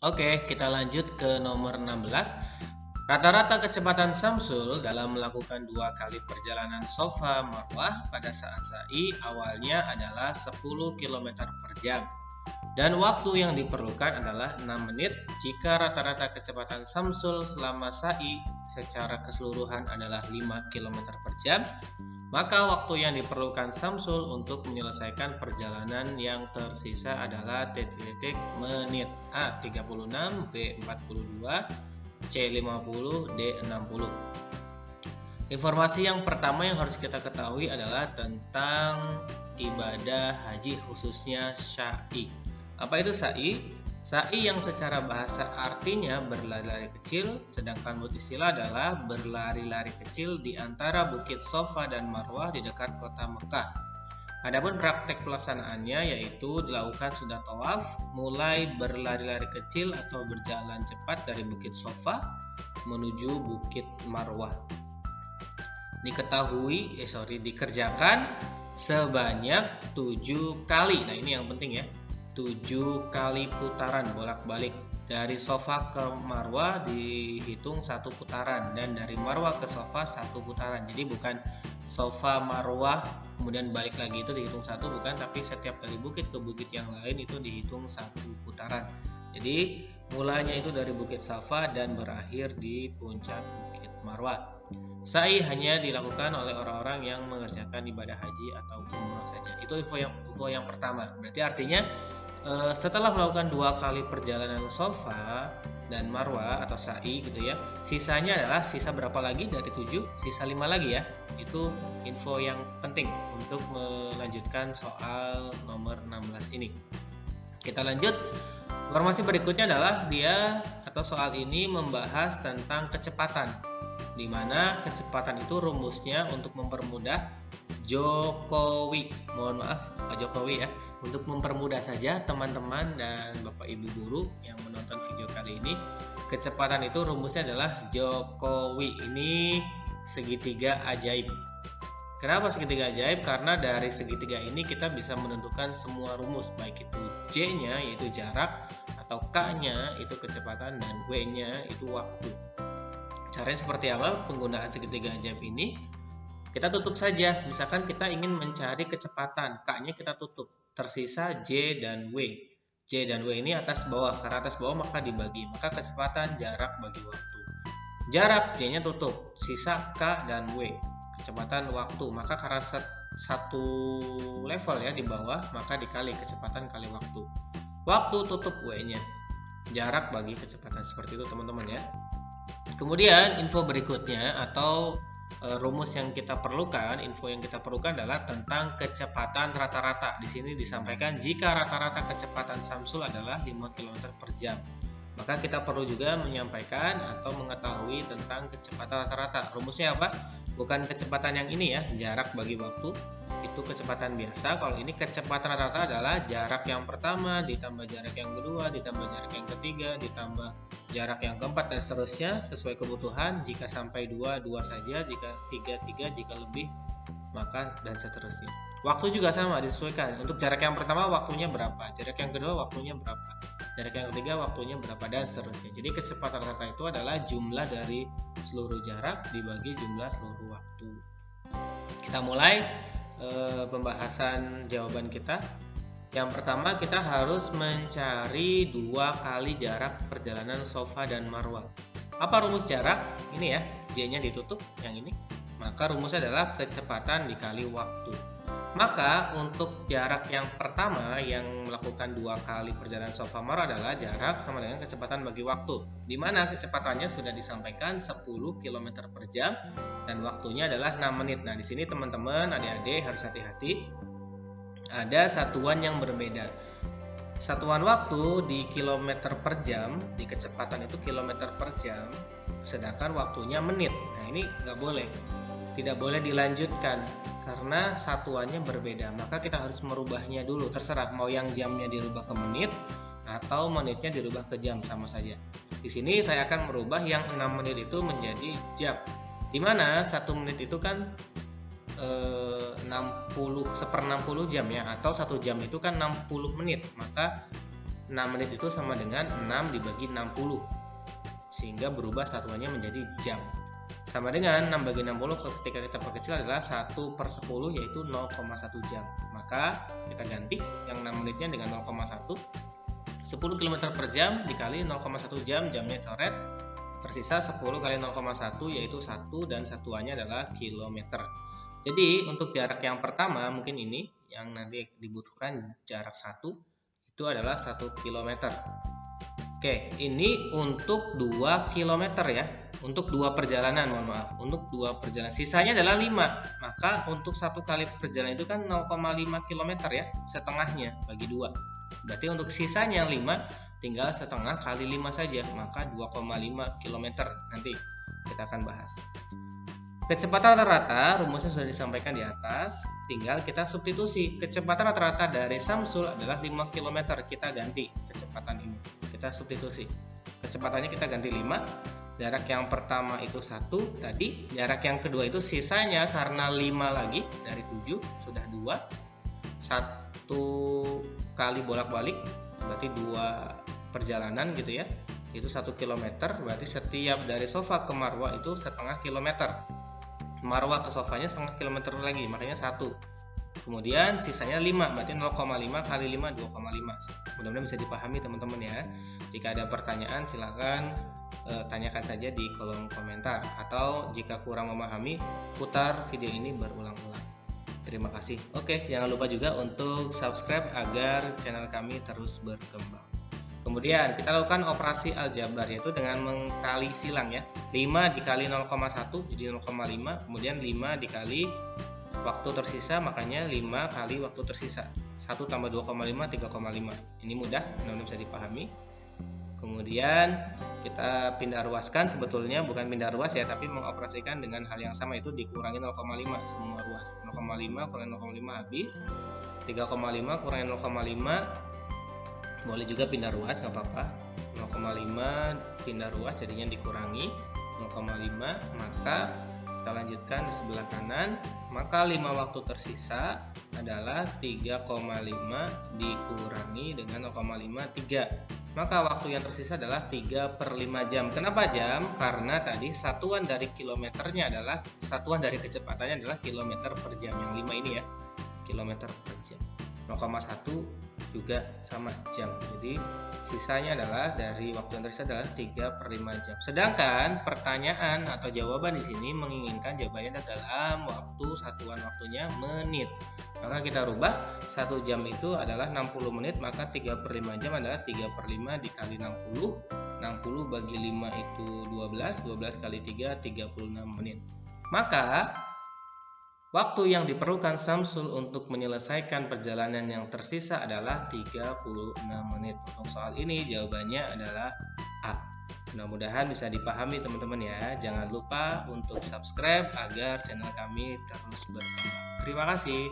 Oke, kita lanjut ke nomor 16. Rata-rata kecepatan Samsul dalam melakukan 2 kali perjalanan Safa Marwah pada saat sa'i awalnya adalah 10 km per jam. Dan waktu yang diperlukan adalah 6 menit jika rata-rata kecepatan Samsul selama sa'i secara keseluruhan adalah 5 km per jam. Maka waktu yang diperlukan Samsul untuk menyelesaikan perjalanan yang tersisa adalah titik menit. A 36, B 42, C 50, D 60. Informasi yang pertama yang harus kita ketahui adalah tentang ibadah haji khususnya sa'i. Apa itu sa'i? Sa'i yang secara bahasa artinya berlari-lari kecil, sedangkan menurut istilah adalah berlari-lari kecil di antara Bukit Safa dan Marwah di dekat kota Mekah. Adapun praktek pelaksanaannya yaitu dilakukan sudah tawaf, mulai berlari-lari kecil atau berjalan cepat dari Bukit Safa menuju Bukit Marwah. Dikerjakan sebanyak 7 kali. Nah, ini yang penting ya. 7 kali putaran bolak-balik. Dari Safa ke Marwah dihitung 1 putaran, dan dari Marwah ke Safa 1 putaran. Jadi bukan Safa Marwah kemudian balik lagi itu dihitung 1, bukan, tapi setiap dari bukit ke bukit yang lain itu dihitung 1 putaran. Jadi mulanya itu dari Bukit Safa dan berakhir di puncak Bukit Marwah. Sa'i hanya dilakukan oleh orang-orang yang mengerjakan ibadah haji atau umrah saja. Itu info yang pertama. Berarti artinya setelah melakukan 2 kali perjalanan Safa dan Marwah atau sa'i gitu ya, sisanya adalah sisa berapa lagi dari 7? Sisa 5 lagi ya. Itu info yang penting untuk melanjutkan soal nomor 16 ini. Kita lanjut. Informasi berikutnya adalah soal ini membahas tentang kecepatan, di mana kecepatan itu rumusnya untuk mempermudah Jokowi. Mohon maaf Pak Jokowi ya. Untuk mempermudah saja teman-teman dan Bapak Ibu guru yang menonton video kali ini, kecepatan itu rumusnya adalah Jokowi. Ini segitiga ajaib. Kenapa segitiga ajaib? Karena dari segitiga ini kita bisa menentukan semua rumus, baik itu J-nya yaitu jarak, atau K-nya itu kecepatan, dan W-nya itu waktu. Caranya seperti apa penggunaan segitiga ajaib ini? Kita tutup saja. Misalkan kita ingin mencari kecepatan, K-nya kita tutup. Tersisa J dan W. J dan W ini atas bawah. Karena atas bawah maka dibagi. Maka kecepatan jarak bagi waktu. Jarak J-nya tutup. Sisa K dan W. Kecepatan waktu. Maka karena satu level ya di bawah, maka dikali kecepatan kali waktu. Waktu tutup W-nya. Jarak bagi kecepatan. Seperti itu teman-teman ya. Kemudian info berikutnya atau rumus yang kita perlukan, info yang kita perlukan adalah tentang kecepatan rata-rata. Di sini disampaikan jika rata-rata kecepatan Samsul adalah 5 km per jam. Maka kita perlu juga menyampaikan atau mengetahui tentang kecepatan rata-rata. Rumusnya apa? Bukan kecepatan yang ini ya, jarak bagi waktu. Itu kecepatan biasa. Kalau ini kecepatan rata-rata adalah jarak yang pertama ditambah jarak yang kedua ditambah jarak yang ketiga ditambah jarak yang keempat dan seterusnya sesuai kebutuhan. Jika sampai 2 saja, jika 3 jika lebih maka dan seterusnya. Waktu juga sama disesuaikan. Untuk jarak yang pertama waktunya berapa, jarak yang kedua waktunya berapa, jarak yang ketiga waktunya berapa dan seterusnya. Jadi kecepatan rata itu adalah jumlah dari seluruh jarak dibagi jumlah seluruh waktu. Kita mulai pembahasan jawaban kita. Yang pertama kita harus mencari 2 kali jarak perjalanan Safa dan Marwah. Apa rumus jarak? Ini ya, J-nya ditutup yang ini. Maka rumusnya adalah kecepatan dikali waktu. Maka untuk jarak yang pertama yang melakukan 2 kali perjalanan Safa Marwah adalah jarak sama dengan kecepatan bagi waktu, di mana kecepatannya sudah disampaikan 10 km per jam dan waktunya adalah 6 menit. Nah, di sini teman-teman, adik-adik harus hati-hati. Ada satuan yang berbeda. Satuan waktu di kilometer per jam, di kecepatan itu kilometer per jam, sedangkan waktunya menit. Nah, ini nggak boleh. Tidak boleh dilanjutkan karena satuannya berbeda. Maka kita harus merubahnya dulu. Terserah mau yang jamnya dirubah ke menit atau menitnya dirubah ke jam, sama saja. Di sini saya akan merubah yang 6 menit itu menjadi jam. Di mana 1 menit itu kan 1/60 jam ya, atau 1 jam itu kan 60 menit. Maka 6 menit itu sama dengan 6 dibagi 60, sehingga berubah satuannya menjadi jam. Sama dengan 6 bagi 60 ketika kita perkecil adalah 1/10, yaitu 0,1 jam. Maka kita ganti yang 6 menitnya dengan 0,1. 10 km per jam dikali 0,1 jam, jamnya coret. Tersisa 10 kali 0,1 yaitu 1 dan satuannya adalah kilometer. Jadi untuk jarak yang pertama mungkin ini yang nanti dibutuhkan jarak 1 itu adalah 1 km. Oke, ini untuk 2 km ya. Untuk 2 perjalanan, mohon maaf. Untuk 2 perjalanan. Sisanya adalah 5. Maka untuk 1 kali perjalanan itu kan 0,5 km ya. Setengahnya bagi 2. Berarti untuk sisanya yang 5 tinggal setengah kali 5 saja. Maka 2,5 km. Nanti kita akan bahas. Kecepatan rata-rata rumusnya sudah disampaikan di atas. Tinggal kita substitusi. Kecepatan rata-rata dari Samsul adalah 5 km. Kita ganti kecepatan ini. Kita substitusi. Kecepatannya kita ganti 5. Jarak yang pertama itu 1 tadi. Jarak yang kedua itu sisanya karena 5 lagi dari 7 sudah 2. 1 kali bolak-balik berarti 2 perjalanan gitu ya. Itu 1 km. Berarti setiap dari Sofa ke Marwah itu setengah kilometer. Marwah ke Sofanya setengah kilometer lagi, makanya 1. Kemudian sisanya 5, berarti 0,5 kali 5 2,5. Mudah-mudahan bisa dipahami teman-teman ya. Jika ada pertanyaan silahkan tanyakan saja di kolom komentar, atau jika kurang memahami putar video ini berulang-ulang. Terima kasih. Oke, jangan lupa juga untuk subscribe agar channel kami terus berkembang. Kemudian kita lakukan operasi aljabar, yaitu dengan mengkali silang ya. 5 dikali 0,1 jadi 0,5, kemudian 5 dikali waktu tersisa, makanya 5 kali waktu tersisa. 1 tambah 2,5 3,5. Ini mudah, mudah-mudahan bisa dipahami. Kemudian kita pindah ruaskan, sebetulnya bukan pindah ruas ya, tapi mengoperasikan dengan hal yang sama, itu dikurangi 0,5 semua ruas. 0,5 kurangi 0,5 habis. 3,5 kurangi 0,5 boleh juga pindah ruas, nggak apa-apa. 0,5 pindah ruas jadinya dikurangi 0,5, maka kita lanjutkan di sebelah kanan. Maka 5 waktu tersisa adalah 3,5 dikurangi dengan 0,5 3. Maka waktu yang tersisa adalah 3/5 jam. Kenapa jam? Karena tadi satuan dari kilometernya adalah, satuan dari kecepatannya adalah kilometer per jam. Yang 5 ini ya, kilometer per jam. 0,1 juga sama jam. Jadi sisanya adalah dari waktu yang tersisa adalah 3/5 jam. Sedangkan pertanyaan atau jawaban di sini menginginkan jawabannya dalam waktu, satuan waktunya menit. Maka kita rubah, 1 jam itu adalah 60 menit, maka 3/5 jam adalah 3/5 dikali 60. 60 bagi 5 itu 12, 12 kali 3 36 menit. Maka waktu yang diperlukan Samsul untuk menyelesaikan perjalanan yang tersisa adalah 36 menit. Untuk soal ini jawabannya adalah A. Mudah-mudahan bisa dipahami teman-teman ya. Jangan lupa untuk subscribe agar channel kami terus berkembang. Terima kasih.